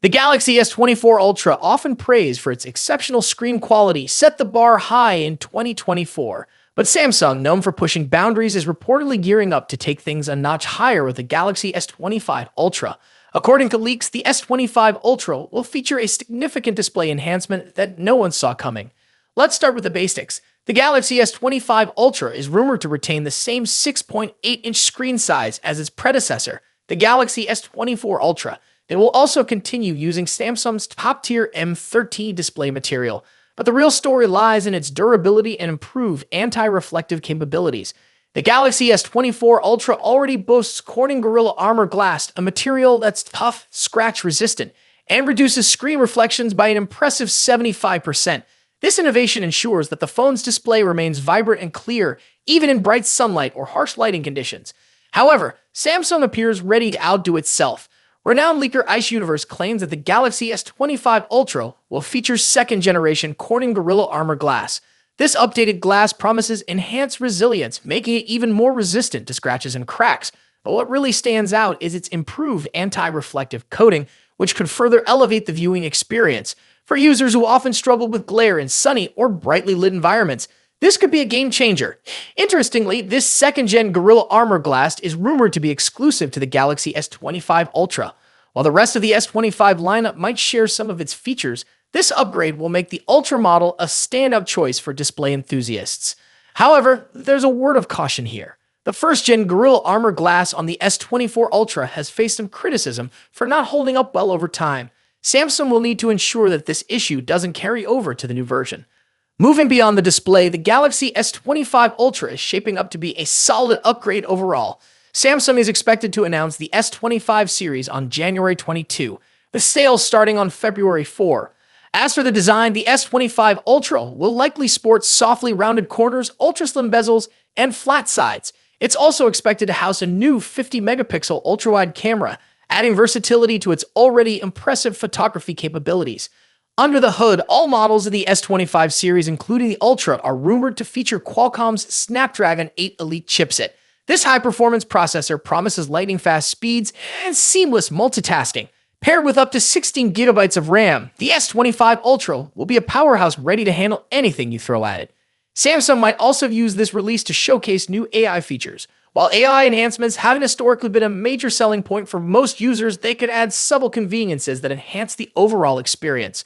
The Galaxy S24 Ultra, often praised for its exceptional screen quality, set the bar high in 2024. But Samsung, known for pushing boundaries, is reportedly gearing up to take things a notch higher with the Galaxy S25 Ultra. According to leaks, the S25 Ultra will feature a significant display enhancement that no one saw coming. Let's start with the basics. The Galaxy S25 Ultra is rumored to retain the same 6.8-inch screen size as its predecessor, the Galaxy S24 Ultra. It will also continue using Samsung's top-tier M13 display material, but the real story lies in its durability and improved anti-reflective capabilities. The Galaxy S24 Ultra already boasts Corning Gorilla Armor Glass, a material that's tough, scratch-resistant, and reduces screen reflections by an impressive 75%. This innovation ensures that the phone's display remains vibrant and clear, even in bright sunlight or harsh lighting conditions. However, Samsung appears ready to outdo itself. Renowned leaker Ice Universe claims that the Galaxy S25 Ultra will feature second-generation Corning Gorilla Armor Glass. This updated glass promises enhanced resilience, making it even more resistant to scratches and cracks. But what really stands out is its improved anti-reflective coating, which could further elevate the viewing experience. For users who often struggle with glare in sunny or brightly lit environments, this could be a game changer. Interestingly, this second-gen Gorilla Armor Glass is rumored to be exclusive to the Galaxy S25 Ultra. While the rest of the S25 lineup might share some of its features, this upgrade will make the Ultra model a standout choice for display enthusiasts. However, there's a word of caution here. The first-gen Gorilla Armor Glass on the S24 Ultra has faced some criticism for not holding up well over time. Samsung will need to ensure that this issue doesn't carry over to the new version. Moving beyond the display, the Galaxy S25 Ultra is shaping up to be a solid upgrade overall. Samsung is expected to announce the S25 series on January 22, the sales starting on February 4. As for the design, the S25 Ultra will likely sport softly rounded corners, ultra-slim bezels, and flat sides. It's also expected to house a new 50-megapixel ultra-wide camera, adding versatility to its already impressive photography capabilities. Under the hood, all models of the S25 series, including the Ultra, are rumored to feature Qualcomm's Snapdragon 8 Elite chipset. This high-performance processor promises lightning-fast speeds and seamless multitasking. Paired with up to 16 gigabytes of RAM, the S25 Ultra will be a powerhouse ready to handle anything you throw at it. Samsung might also use this release to showcase new AI features. While AI enhancements haven't historically been a major selling point for most users, they could add subtle conveniences that enhance the overall experience.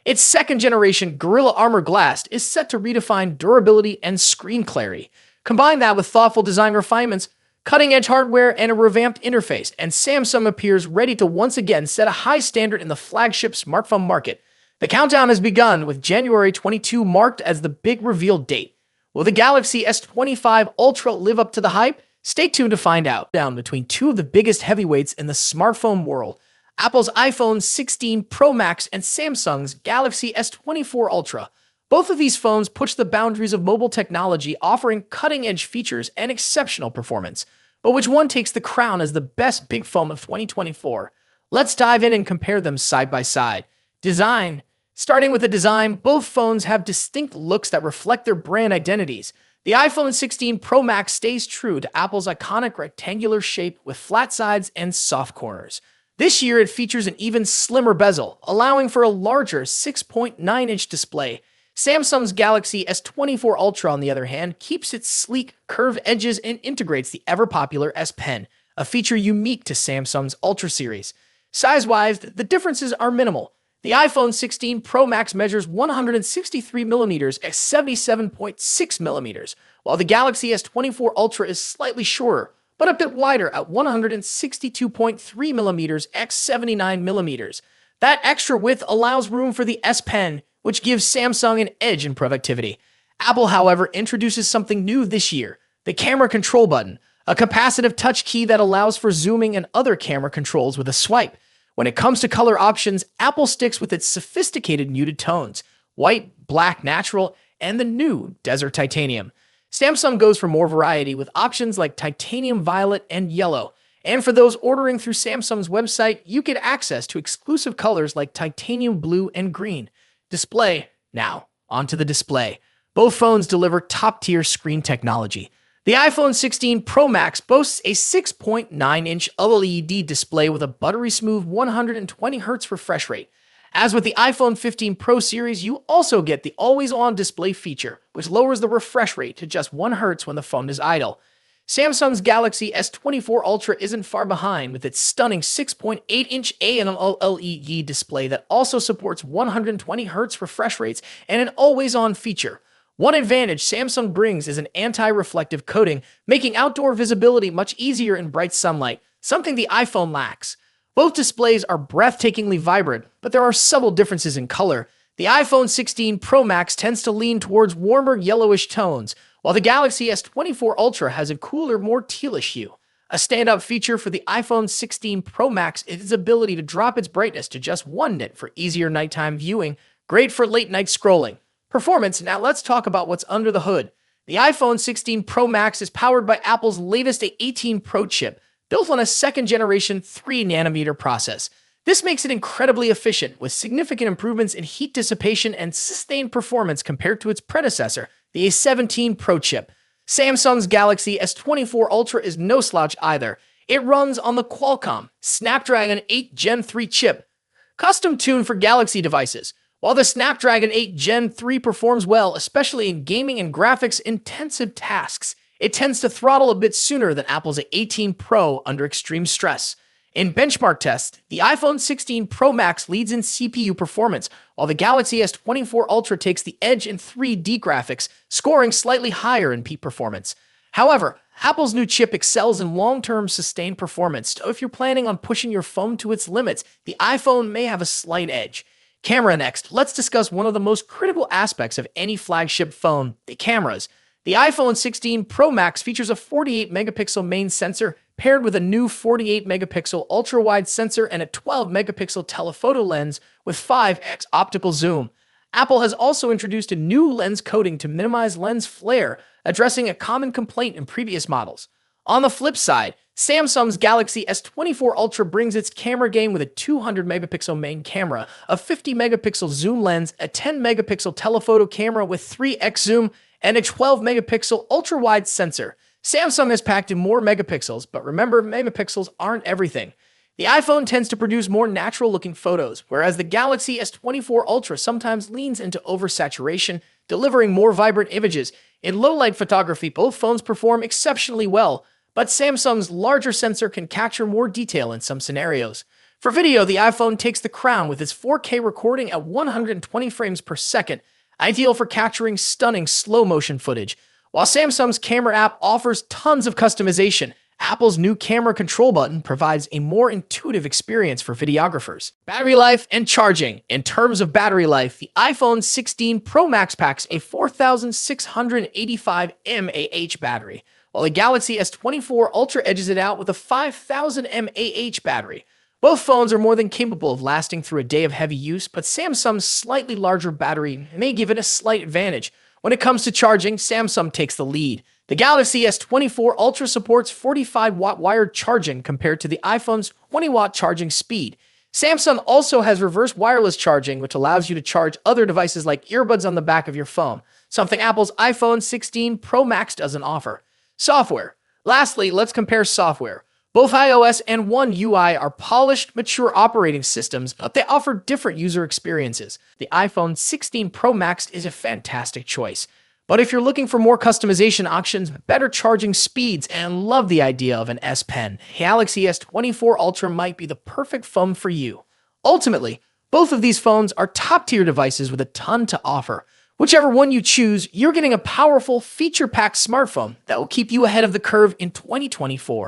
Its second-generation Gorilla Armor Glass is set to redefine durability and screen clarity. Combine that with thoughtful design refinements, cutting-edge hardware, and a revamped interface, and Samsung appears ready to once again set a high standard in the flagship smartphone market. The countdown has begun, with January 22 marked as the big reveal date. Will the Galaxy S25 Ultra live up to the hype? Stay tuned to find out. Down between two of the biggest heavyweights in the smartphone world, Apple's iPhone 16 Pro Max and Samsung's Galaxy S24 Ultra. Both of these phones push the boundaries of mobile technology, offering cutting-edge features and exceptional performance. But which one takes the crown as the best big phone of 2024? Let's dive in and compare them side by side. Design. Starting with the design, both phones have distinct looks that reflect their brand identities. The iPhone 16 Pro Max stays true to Apple's iconic rectangular shape with flat sides and soft corners. This year, it features an even slimmer bezel, allowing for a larger 6.9-inch display. Samsung's Galaxy S24 Ultra, on the other hand, keeps its sleek, curved edges and integrates the ever-popular S Pen, a feature unique to Samsung's Ultra series. Size-wise, the differences are minimal. The iPhone 16 Pro Max measures 163mm at 77.6mm, while the Galaxy S24 Ultra is slightly shorter, but a bit wider at 162.3mm x 79mm. That extra width allows room for the S Pen, which gives Samsung an edge in productivity. Apple, however, introduces something new this year, the camera control button, a capacitive touch key that allows for zooming and other camera controls with a swipe. When it comes to color options, Apple sticks with its sophisticated muted tones, white, black, natural, and the new Desert Titanium. Samsung goes for more variety with options like titanium violet and yellow. And for those ordering through Samsung's website, you get access to exclusive colors like titanium blue and green. Display. Now, onto the display. Both phones deliver top-tier screen technology. The iPhone 16 Pro Max boasts a 6.9-inch OLED display with a buttery-smooth 120Hz refresh rate. As with the iPhone 15 Pro series, you also get the always-on display feature, which lowers the refresh rate to just 1 Hz when the phone is idle. Samsung's Galaxy S24 Ultra isn't far behind with its stunning 6.8-inch AMOLED display that also supports 120Hz refresh rates and an always-on feature. One advantage Samsung brings is an anti-reflective coating, making outdoor visibility much easier in bright sunlight, something the iPhone lacks. Both displays are breathtakingly vibrant, but there are subtle differences in color. The iPhone 16 Pro Max tends to lean towards warmer yellowish tones, while the Galaxy S24 Ultra has a cooler, more tealish hue. A standout feature for the iPhone 16 Pro Max is its ability to drop its brightness to just 1 nit for easier nighttime viewing, great for late-night scrolling. Performance. Now let's talk about what's under the hood. The iPhone 16 Pro Max is powered by Apple's latest A18 Pro chip, built on a second-generation 3nm process. This makes it incredibly efficient, with significant improvements in heat dissipation and sustained performance compared to its predecessor, the A17 Pro chip. Samsung's Galaxy S24 Ultra is no slouch either. It runs on the Qualcomm Snapdragon 8 Gen 3 chip, custom-tuned for Galaxy devices. While the Snapdragon 8 Gen 3 performs well, especially in gaming and graphics-intensive tasks, it tends to throttle a bit sooner than Apple's A18 Pro under extreme stress. In benchmark tests, the iPhone 16 Pro Max leads in CPU performance, while the Galaxy S24 Ultra takes the edge in 3D graphics, scoring slightly higher in peak performance. However, Apple's new chip excels in long-term sustained performance, so if you're planning on pushing your phone to its limits, the iPhone may have a slight edge. Camera next. Let's discuss one of the most critical aspects of any flagship phone, the cameras. The iPhone 16 Pro Max features a 48-megapixel main sensor paired with a new 48-megapixel ultra-wide sensor and a 12-megapixel telephoto lens with 5x optical zoom. Apple has also introduced a new lens coating to minimize lens flare, addressing a common complaint in previous models. On the flip side, Samsung's Galaxy S24 Ultra brings its camera game with a 200-megapixel main camera, a 50-megapixel zoom lens, a 10-megapixel telephoto camera with 3x zoom, and a 12-megapixel ultra-wide sensor. Samsung has packed in more megapixels, but remember, megapixels aren't everything. The iPhone tends to produce more natural-looking photos, whereas the Galaxy S24 Ultra sometimes leans into oversaturation, delivering more vibrant images. In low-light photography, both phones perform exceptionally well, but Samsung's larger sensor can capture more detail in some scenarios. For video, the iPhone takes the crown with its 4K recording at 120 frames per second, ideal for capturing stunning slow-motion footage. While Samsung's camera app offers tons of customization, Apple's new camera control button provides a more intuitive experience for videographers. Battery life and charging. In terms of battery life, the iPhone 16 Pro Max packs a 4,685 mAh battery, while the Galaxy S24 Ultra edges it out with a 5,000 mAh battery. Both phones are more than capable of lasting through a day of heavy use, but Samsung's slightly larger battery may give it a slight advantage. When it comes to charging, Samsung takes the lead. The Galaxy S24 Ultra supports 45-watt wired charging compared to the iPhone's 20-watt charging speed. Samsung also has reverse wireless charging, which allows you to charge other devices like earbuds on the back of your phone, something Apple's iPhone 16 Pro Max doesn't offer. Software. Lastly, let's compare software. Both iOS and One UI are polished, mature operating systems, but they offer different user experiences. The iPhone 16 Pro Max is a fantastic choice. But if you're looking for more customization options, better charging speeds, and love the idea of an S Pen, Galaxy S24 Ultra might be the perfect phone for you. Ultimately, both of these phones are top-tier devices with a ton to offer. Whichever one you choose, you're getting a powerful, feature-packed smartphone that will keep you ahead of the curve in 2024.